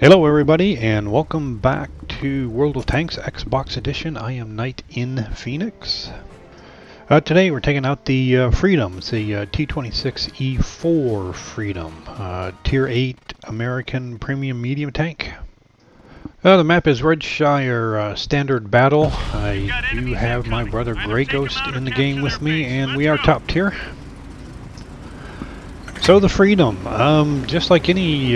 Hello everybody and welcome back to World of Tanks Xbox Edition. I am NitePHX. Today we're taking out the Freedom. It's the T26E4 Freedom, Tier 8 American Premium Medium Tank. The map is Redshire Standard Battle. I do have my brother Grey Ghost in the game with me, and we are top tier. So the Freedom, just like any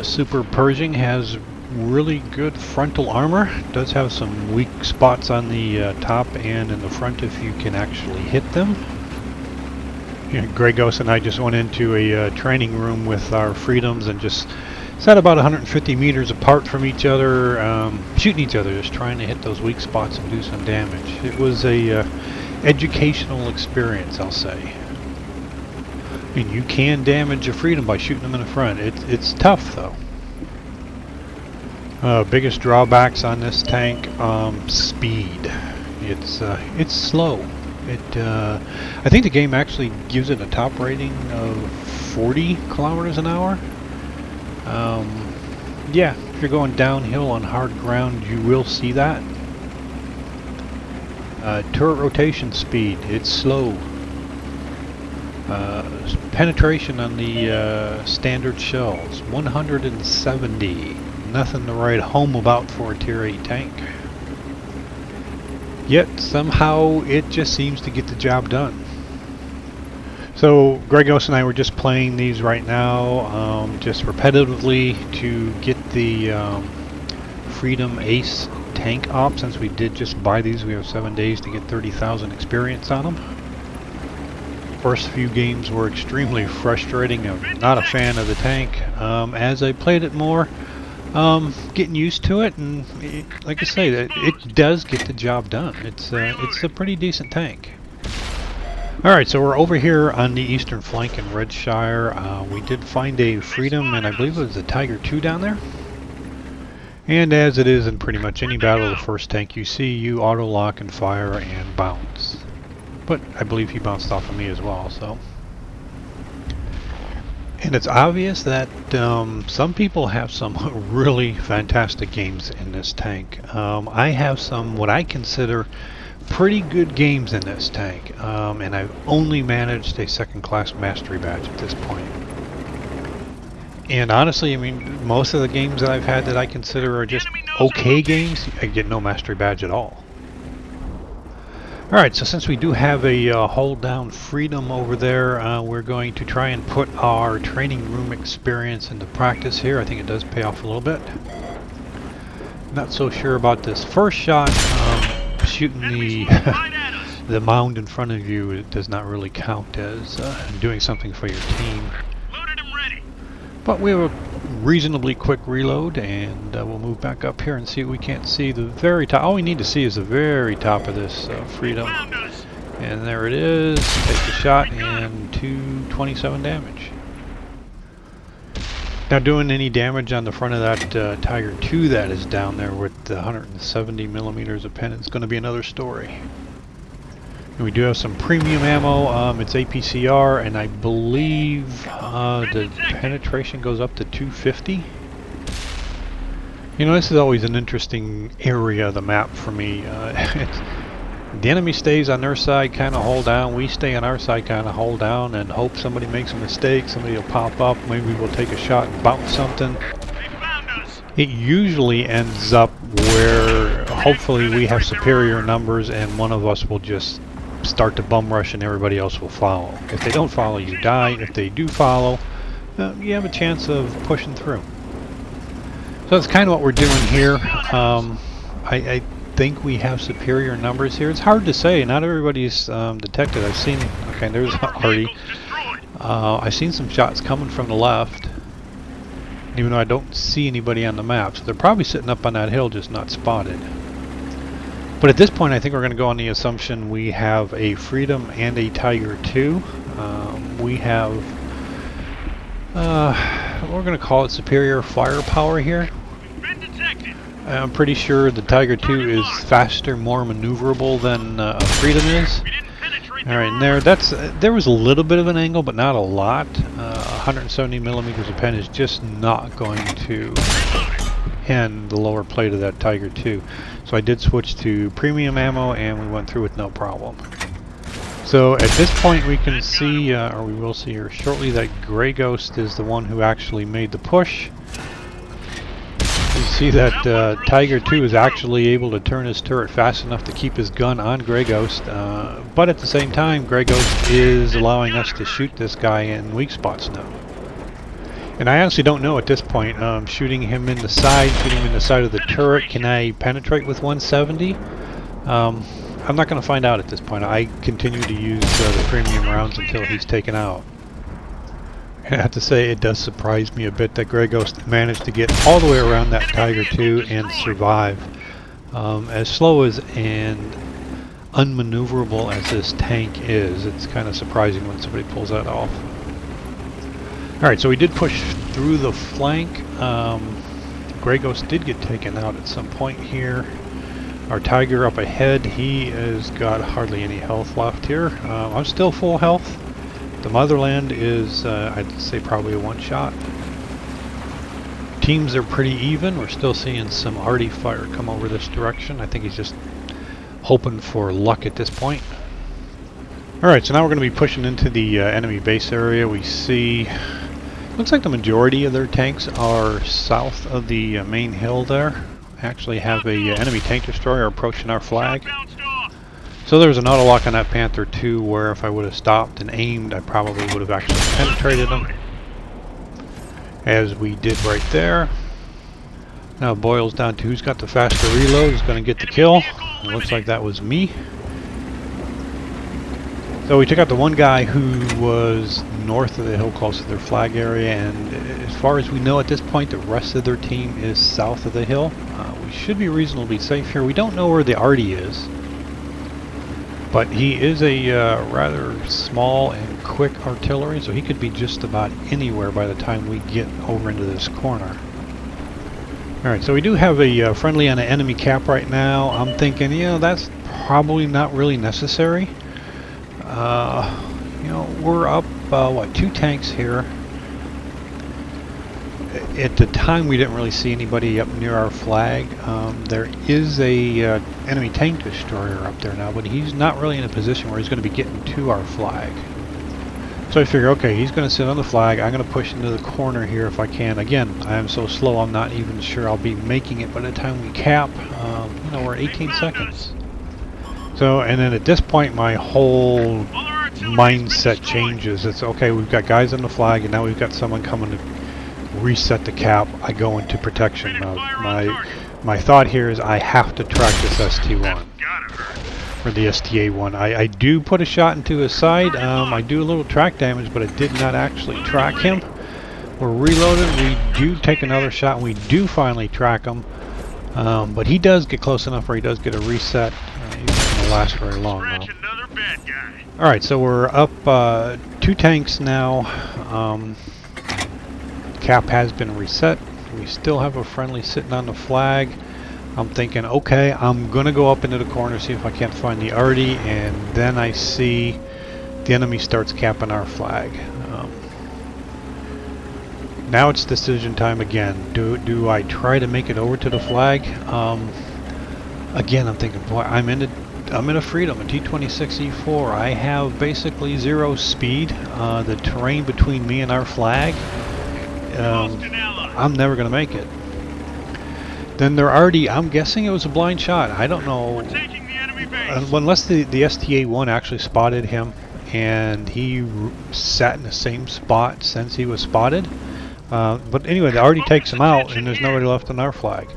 Super Pershing, has really good frontal armor. It does have some weak spots on the top and in the front if you can actually hit them. Grey Ghost and I just went into a training room with our Freedoms and just sat about 150 meters apart from each other, shooting each other, just trying to hit those weak spots and do some damage. It was a educational experience, I'll say. And you can damage a Freedom by shooting them in the front. It's tough though. Biggest drawbacks on this tank, speed. It's slow. I think the game actually gives it a top rating of 40 kilometers an hour. Yeah, if you're going downhill on hard ground, you will see that. Turret rotation speed, it's slow. Penetration on the standard shells, 170. Nothing to write home about for a Tier 8 tank. Yet somehow it just seems to get the job done. So Grey Ghost and I were just playing these right now, just repetitively to get the Freedom Ace tank up. Since we did just buy these, we have 7 days to get 30,000 experience on them. First few games were extremely frustrating. I'm not a fan of the tank. As I played it more, getting used to it, and like I say, it does get the job done. It's a pretty decent tank. Alright, so we're over here on the eastern flank in Redshire. We did find a Freedom, and I believe it was a Tiger II down there. And as it is in pretty much any battle, the first tank you see, you auto-lock and fire and bounce. But I believe he bounced off of me as well, so. And it's obvious that some people have some really fantastic games in this tank. I have some what I consider pretty good games in this tank, and I've only managed a second-class mastery badge at this point. And honestly, I mean, most of the games that I've had that I consider are just okay games, I get no mastery badge at all. Alright, so since we do have a hold down Freedom over there, we're going to try and put our training room experience into practice here. I think it does pay off a little bit. Not so sure about this first shot. Shooting the mound in front of you, it does not really count as doing something for your team. But we have a reasonably quick reload, and we'll move back up here and see what we can't see. The very top, all we need to see is the very top of this Freedom. And there it is. Take the shot, and 227 damage. Now, doing any damage on the front of that Tiger II that is down there with the 170 millimeters of pen, it's going to be another story. And we do have some premium ammo. It's APCR, and I believe the penetration goes up to 250. You know, this is always an interesting area of the map for me. The enemy stays on their side, kind of hold down. We stay on our side, kind of hold down, and hope somebody makes a mistake. Somebody will pop up. Maybe we'll take a shot and bounce something. It usually ends up where hopefully we have superior numbers, and one of us will just start to bum rush and everybody else will follow. If they don't follow, you die. If they do follow, you have a chance of pushing through. So that's kind of what we're doing here. I think we have superior numbers here. It's hard to say. Not everybody's detected. I've seen, okay, there's Artie. I've seen some shots coming from the left, even though I don't see anybody on the map. So they're probably sitting up on that hill, just not spotted. But at this point, I think we're going to go on the assumption we have a Freedom and a Tiger II. We have, we're going to call it superior firepower here. I'm pretty sure the Tiger II is faster, more maneuverable than a Freedom is. Alright, and there was a little bit of an angle, but not a lot. 170 millimeters of pen is just not going to and the lower plate of that Tiger II. So I did switch to premium ammo and we went through with no problem. So at this point we can see, or we will see here shortly, that Grey Ghost is the one who actually made the push. You see that Tiger II is actually able to turn his turret fast enough to keep his gun on Grey Ghost, but at the same time Grey Ghost is allowing us to shoot this guy in weak spots now. And I honestly don't know at this point, shooting him in the side, shooting him in the side of the turret, can I penetrate with 170? I'm not going to find out at this point. I continue to use the premium rounds until he's taken out. And I have to say, it does surprise me a bit that Grey Ghost managed to get all the way around that Tiger II and survive. As slow as and unmaneuverable as this tank is, it's kind of surprising when somebody pulls that off. Alright, so we did push through the flank. Grey Ghost did get taken out at some point here. Our Tiger up ahead, he has got hardly any health left here. I'm still full health. The Motherland is, I'd say, probably a one-shot. Teams are pretty even. We're still seeing some arty fire come over this direction. I think he's just hoping for luck at this point. Alright, so now we're going to be pushing into the enemy base area. We see, looks like the majority of their tanks are south of the main hill there. Actually have a enemy tank destroyer approaching our flag. So there's an auto lock on that Panther II where if I would have stopped and aimed, I probably would have actually penetrated them, as we did right there. Now it boils down to who's got the faster reload is going to get the kill. It looks like that was me. So we took out the one guy who was north of the hill close to their flag area, and as far as we know at this point, the rest of their team is south of the hill. We should be reasonably safe here. We don't know where the arty is, but he is a rather small and quick artillery, so he could be just about anywhere by the time we get over into this corner. Alright, so we do have a friendly on an enemy cap right now. I'm thinking, you know, that's probably not really necessary. You know, we're up, what, 2 tanks here. At the time, we didn't really see anybody up near our flag. There is a enemy tank destroyer up there now, but he's not really in a position where he's going to be getting to our flag. So I figure, okay, he's going to sit on the flag. I'm going to push into the corner here if I can. Again, I am so slow, I'm not even sure I'll be making it by the time we cap. You know, we're 18 seconds. So, and then at this point, my whole mindset changes. It's okay, we've got guys on the flag, and now we've got someone coming to reset the cap. I go into protection mode. My thought here is I have to track this ST1 or the STA1. I do put a shot into his side. I do a little track damage, but I did not actually track him. We're reloaded. We do take another shot, and we do finally track him. But he does get close enough where he does get a reset. He's not going to last very long, though. Alright, so we're up 2 tanks now. Cap has been reset. We still have a friendly sitting on the flag. I'm thinking, okay, I'm going to go up into the corner, see if I can't find the arty, and then I see the enemy starts capping our flag. Now it's decision time again. Do I try to make it over to the flag? Again, I'm thinking, boy, I'm in a Freedom, a T26E4. I have basically 0 speed. The terrain between me and our flag, I'm never going to make it. Then they're already, I'm guessing it was a blind shot. I don't know. Unless the STA1 actually spotted him and he sat in the same spot since he was spotted. But anyway, the arty takes him out and there's nobody left on our flag.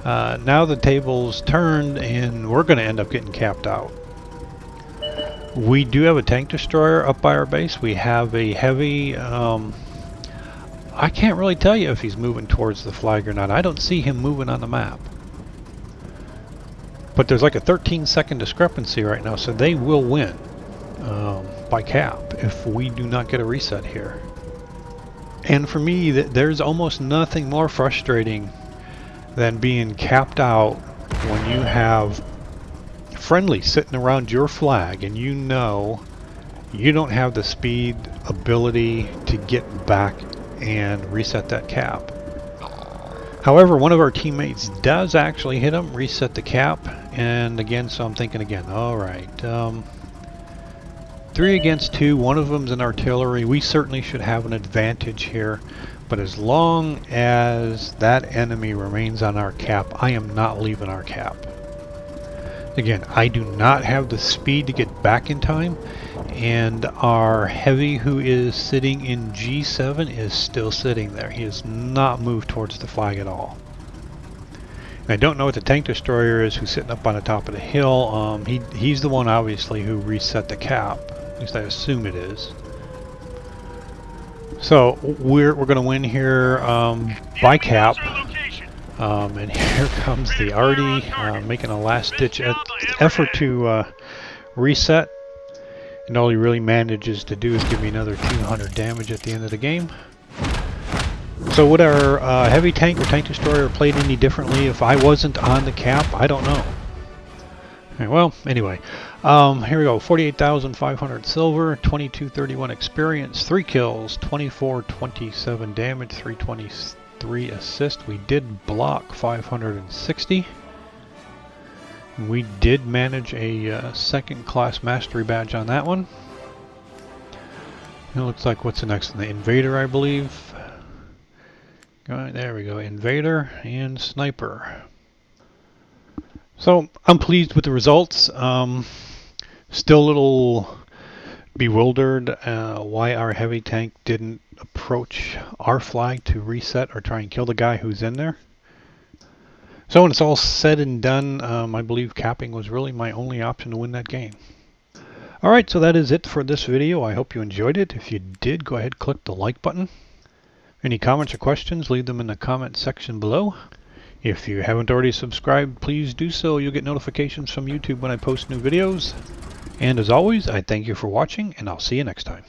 Now the table's turned and we're going to end up getting capped out. We do have a tank destroyer up by our base. We have a heavy, I can't really tell you if he's moving towards the flag or not. I don't see him moving on the map. But there's like a 13-second discrepancy right now, so they will win by cap if we do not get a reset here. And for me, there's almost nothing more frustrating than being capped out when you have friendly sitting around your flag and you know you don't have the speed ability to get back and reset that cap. However, one of our teammates does actually hit him, reset the cap, and again, so I'm thinking again, alright, 3 against 2, one of them's an artillery. We certainly should have an advantage here, but as long as that enemy remains on our cap, I am not leaving our cap. Again, I do not have the speed to get back in time, and our heavy, who is sitting in G7, is still sitting there. He has not moved towards the flag at all. And I don't know what the tank destroyer is who's sitting up on the top of the hill. He's the one, obviously, who reset the cap. At least I assume it is. So we're going to win here by cap. And here comes the Artie making a last-ditch effort to reset. And all he really manages to do is give me another 200 damage at the end of the game. So would our heavy tank or tank destroyer played any differently if I wasn't on the cap? I don't know. Okay, well, anyway, here we go. 48,500 silver, 2231 experience, 3 kills, 2427 damage, 323 assist. We did block 560. We did manage a second class mastery badge on that one. It looks like, what's the next one? The Invader, I believe. Alright, there we go. Invader and Sniper. So I'm pleased with the results. Still a little bewildered why our heavy tank didn't approach our flag to reset or try and kill the guy who's in there. So when it's all said and done, I believe capping was really my only option to win that game. Alright, so that is it for this video. I hope you enjoyed it. If you did, go ahead and click the like button. Any comments or questions, leave them in the comment section below. If you haven't already subscribed, please do so. You'll get notifications from YouTube when I post new videos. And as always, I thank you for watching, and I'll see you next time.